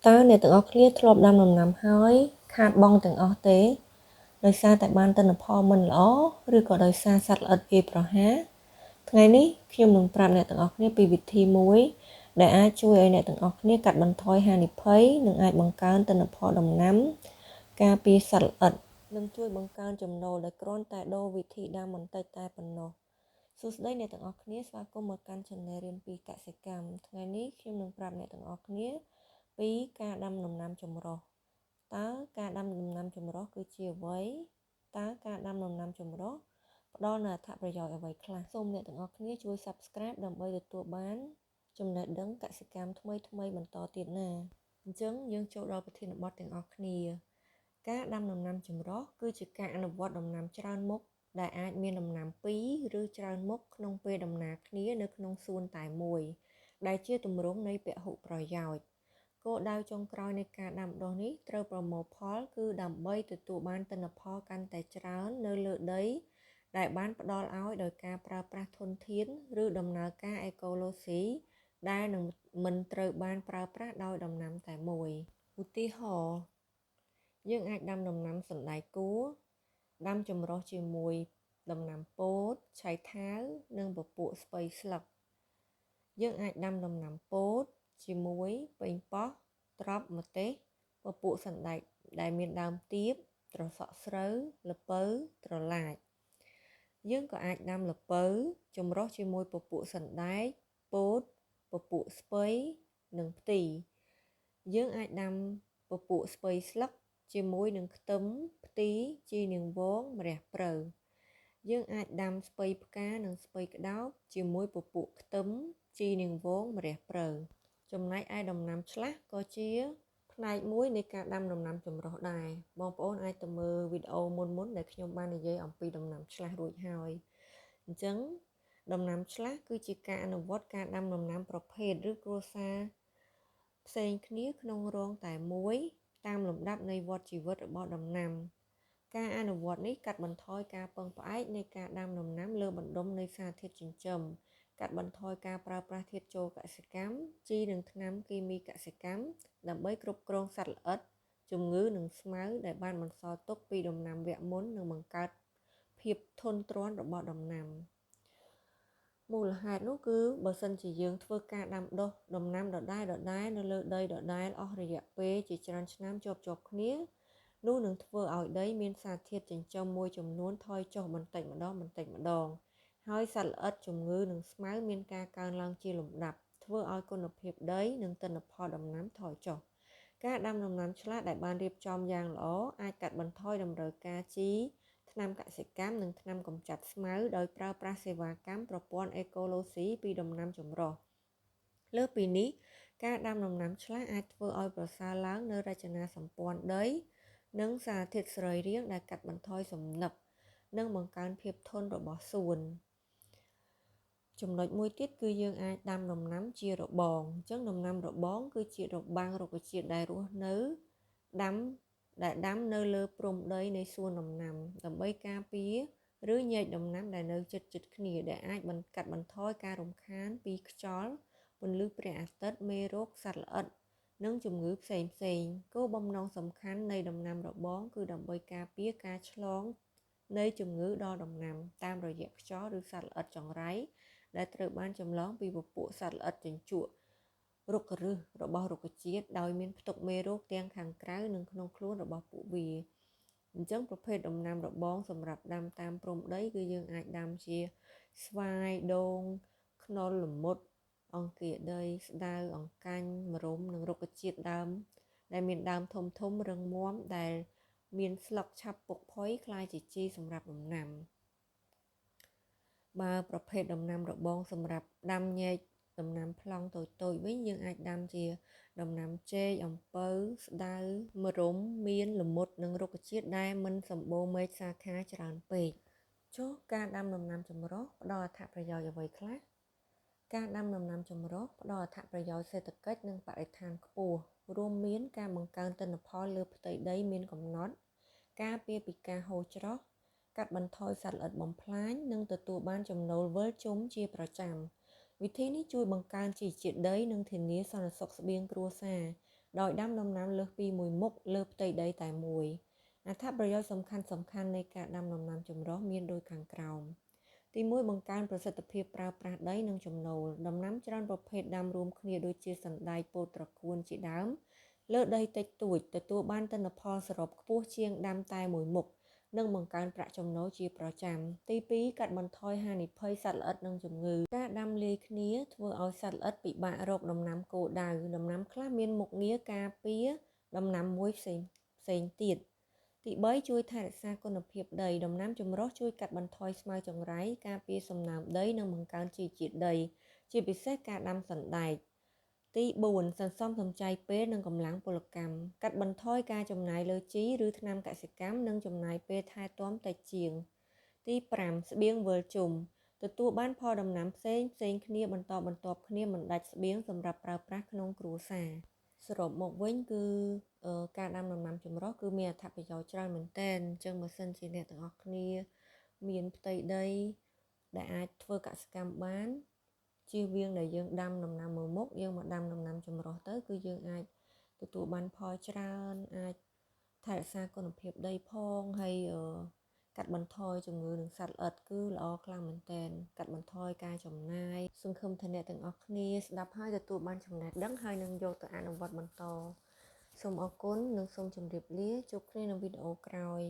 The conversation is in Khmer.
តើអ្នកទាំងអស់គ្នាធ្លាប់ដាំដំណាំហើយខាតបង់ទាំងអស់ទេដោយសារតែបានទិន្នផលមិនល្អឬក៏ដោយសារសត្វល្អិតវាយប្រហារថ្ងៃនេះខ្ញុំនឹងប្រាប់អ្នកទាំងអស់គ្នាពីវិធីមួយដែលអាចជួយឲ្យអ្នកទាំងអស់គ្នាកាត់បន្ថយហានិភ័យនិងអាចបង្កើនទិន្នផលដំណាំការពារសត្វល្អិតនិងជួយបង្កើនចំណូលដោយគ្រាន់តែដូរវិធីដាំបន្តិចតែប៉ុណ្ណោះសួស្តីអ្នកទាំងអស់គ្នាស្វាគមន៍មកកាន់ Channel រៀនពីកសិកម្មថ្ងៃនេះខ្ញុំនឹងប្រាប់អ្នកទាំងអស់គ្នាពីការដាំដំណាំចម្រុះតើការដាំដំណាំចម្រុះគឺជាអ្វីតើការដាំដំណាំចម្រុះផ្ដល់នូវអត្ថប្រយោជន៍អ្វីខ្លះសូមអ្នកទាំងអស់គ្នាជួយ Subscribe ដើម្បីទទួលបានចំណេះដឹងកសិកម្មថ្មីបន្តទៀតណាអញ្ចឹងយើងចូលដល់ប្រធានបទទាំងអស់គ្នាការដាំដំណាំចម្រុះគឺជាការអនុវត្តដំណាំច្រើនមុខដែលអាចមានដំណាំ2ឬច្រើនមុខក្នុងពេលដំណាលគ្នានៅក្នុងសួនតែមួយដែលជាទម្រង់នៃពហុប្រយោជន៍គោលដៅចុងក្រោយនៃការដាំដុះនេះត្រូវប្រមូលផលគឺដើម្បីទទួលបានទិន្នផលកាន់តែច្រើននៅលើដីដែលបានផ្ដល់ឲ្យដោយការប្រើប្រាស់ធនធានឬដំណើរការអេកូឡូស៊ីដែលនឹងមិនត្រូវបានប្រើប្រាស់ដោយដំណាំតែមួយឧទាហរណ៍យើងអាចដាំដំណាំសណ្តែកគួរដាំចម្រុះជាមួយដំណាំពោតឆៃថាវនិងពពួកស្ពៃស្លឹកយើងអាចដាំដំណាំពោតជាមួយប៉េងប៉ោះត្រប់ម្ទេសពពួកសណ្តែកដែលមានដើមទាបត្រសក់ស្រូវល្ពៅត្រឡាចយើងក៏អាចដាំល្ពៅចម្រុះជាមួយពពួកសណ្តែកពោតពពួកស្ពៃនិងផ្ទីយើងអាចដាំពពួកស្ពៃស្លឹកជាមួយនឹងខ្ទឹមផ្ទីជីនាងវងម្រះព្រៅយើងអាចដាំស្ពៃផ្កានិងស្ពៃក្តោបជាមួយពពួកខ្ទឹមជីនាងវងម្រះព្រៅចំណែកឯដំណាំឆ្លាស់ក៏ជាផ្នែកមួយនៃការដាំដំណាំចម្រុះដែរបងប្អូនអាចទៅមើលវីដេអូមុនដែលខ្ញុំបាននិយាយអំពីដំណាំឆ្លាស់រួចហើយអញ្ចឹងដំណាំឆ្លាស់គឺជាការអនុវត្តការដាំដំណាំប្រភេទឬគ្រួសារផ្សេងគ្នាក្នុងរងតែមួយតាមលំដាប់នៃវដ្តជីវិតរបស់ដំណាំការអនុវត្តនេះកាត់បន្ថយការពឹងផ្អែកនៃការដាំដំណាំលើបណ្ដុំនៃសារធាតុចិញ្ចឹមកាត់បន្ថយការប្រើប្រាស់ធាតុចូលកសិកម្មជីនិងថ្នាំគីមីកសិកម្មដើម្បីគ្រប់គ្រងសត្វល្អិតជំងឺនិងស្មៅដែលបានបន្សល់ទុកពីដំណាំវគ្គមុននិងបង្កើតភាពធន់ទ្រាំរបស់ដំណាំមូលហេតុនោះគឺបើសិនជាយើងធ្វើការដាំដុះដំណាំដដែលនៅលើដីដដែលអស់រយៈពេលជាច្រើនឆ្នាំជាប់គ្នានោះនឹងធ្វើឲ្យដីមានសារធាតុចិញ្ចឹមមួយចំនួនថយចុះបន្តិចម្ដងហើយសត្វល្អិតជំងឺនិងស្មៅមានការកើនឡើងជាលំដាប់ធ្វើឲ្យគុណភាពដីនិងទិន្នផលដំណាំថយចុះការដាំដំណាំឆ្លាស់ដែលបានរៀបចំយ៉ាងល្អអាចកាត់បន្ថយតម្រូវការជីថ្នាំកសិកម្មនិងថ្នាំកម្ចាត់ស្មៅដោយប្រើប្រាស់សេវាកម្មប្រព័ន្ធអេកូឡូស៊ីពីដំណាំចម្រុះលើសពីនេះការដាំដំណាំឆ្លាស់អាចធ្វើឲ្យប្រសើរឡើងនៅរចនាសម្ព័ន្ធដីនិងសារធាតុសរីរាង្គដែលកាត់បន្ថយសំណឹកនិងបង្កើនភាពធន់របស់សួនចំណុចមួយទៀតគឺយើងអាចដាំដំណាំជារបងអញ្ចឹងដំណាំរបងគឺជារបាំងរុក្ខជាតិដែលរស់នៅដាំនៅលើព្រំដីនៃសួនដំណាំដើម្បីការពារឬញែកដំណាំដែលនៅជិតគ្នាដែលអាចកាត់បន្ថយការរំខានពីខ្យល់ពន្លឺព្រះអាទិត្យមេរោគសត្វល្អិតនិងជំងឺផ្សេងគោលបំណងសំខាន់នៃដំណាំរបងគឺដើម្បីការពារការឆ្លងនៃជំងឺដល់ដំណាំតាមរយៈខ្យល់ឬសត្វល្អិតចង្រៃដែលត្រូវបានចម្លងពីពពួកសត្វល្អិតជញ្ជក់រុក្ខឫសរបស់រុក្ខជាតិដោយមានផ្ទុកមេរោគទាំងខាងក្រៅនិងក្នុងខ្លួនរបស់ពួកវាអញ្ចឹងប្រភេទដំណាំរបងសម្រាប់ដាំតាមព្រំដីគឺយើងអាចដាំជាស្វាយដូងខ្នុរល្មុតអង្គាដីស្ដៅអង្កាញ់មរុំនិងរុក្ខជាតិដើមដែលមានដើមធំរឹងមាំដែលមានស្លឹកឆាប់ពុកផុយคล้ายជាជីសម្រាប់ដំណាំបើប្រភេទដំណាំរបងសម្រាប់ដាំញែកដំណាំប្លង់តូចវិញយើងអាចដាំជាដំណាំចេកអំពៅស្ដៅមរុំមៀនល្មុតនិងរុក្ខជាតិដែលមិនសម្បូរមែកសាខាច្រើនពេកចុះការដាំដំណាំចម្រុះផ្ដល់អត្ថប្រយោជន៍អ្វីខ្លះការដាំដំណាំចម្រុះផ្ដល់អត្ថប្រយោជន៍សេដ្ឋកិច្ចនិងបរិស្ថានខ្ពស់រួមមានការបង្កើនទិន្នផលលើផ្ទៃដីមានកំណត់ការពារពីការហូរច្រោះកាត់បន្ថយសត្វល្អិតបំផ្លាញនិងទទួលបានចំណូលវិលជុំជាប្រចាំវិធីនេះជួយបង្កើនជីជាតិដីនិងធានាសន្តិសុខស្បៀងគ្រួសារ ដោយដាំដំណាំលើសពីមួយមុខលើផ្ទៃដីតែមួយអត្ថប្រយោជន៍សំខាន់ៗនៃការដាំដំណាំចម្រុះមានដូចខាងក្រោមទី1បង្កើនប្រសិទ្ធភាពប្រើប្រាស់ដីនិងចំណូលដំណាំច្រើនប្រភេទដាំរួមគ្នាដូចជាសណ្តែកពោតត្រកួនជាដើមលើដីតិចតួចទទួលបានទិន្នផលសរុបខ្ពស់ជាងដាំតែមួយមុខនិងបង្កើនប្រាក់ចំណូលជាប្រចាំទី2កាត់បន្ថយហានិភ័យសត្វល្អិតនិងជំងឺការដាំលាយគ្នាធ្វើឲ្យសត្វល្អិតពិបាករកដំណាំគោលដៅដំណាំខ្លះមានមុខងារការពារដំណាំមួយផ្សេងទៀតទី3ជួយថែរក្សាគុណភាពដីដំណាំចម្រុះជួយកាត់បន្ថយស្មៅចង្រៃការពារសំណើមដីនិងបង្កើនជីជាតិដីជាពិសេសការដាំសណ្តែកទី4សន្សំសំចៃពេលនិងកម្លាំងពលកម្មកាត់បន្ថយការចំណាយលើជីឬថ្នាំកសិកម្មនិងចំណាយពេលថែទាំតិចជាងទី5ស្បៀងវិលជុំទទួលបានផលដំណាំផ្សេងគ្នាបន្តបន្ទាប់គ្នាមិនដាច់ស្បៀងសម្រាប់ប្រើប្រាស់ក្នុងគ្រួសារសរុបមកវិញគឺការដាំដំណាំចម្រុះគឺមានអត្ថប្រយោជន៍ច្រើនមែនទែនអញ្ចឹងបើសិនជាអ្នកទាំងអស់គ្នាមានផ្ទៃដីដែលអាចធ្វើកសិកម្មបានជៀសវាងដែលយើងដាំដំណាំមួយមុខយើងមកដាំដំណាំចម្រុះទៅគឺយើងអាចទទួលបានផលច្រើនអាចថែរក្សាគុណភាពដីផងហើយកាត់បន្ថយជំងឺនឹងសត្វល្អិតគឺល្អខ្លាំងមែនទែនកាត់បន្ថយការចំណាយសង្ឃឹមថាអ្នកទាំងអស់គ្នាស្ដាប់ហើយទទួលបានចំណេះដឹងហើយនឹងយកទៅអនុវត្តបន្តសូមអរគុណនិងសូមជម្រាបលាជួបគ្នានៅវីដេអូក្រោយ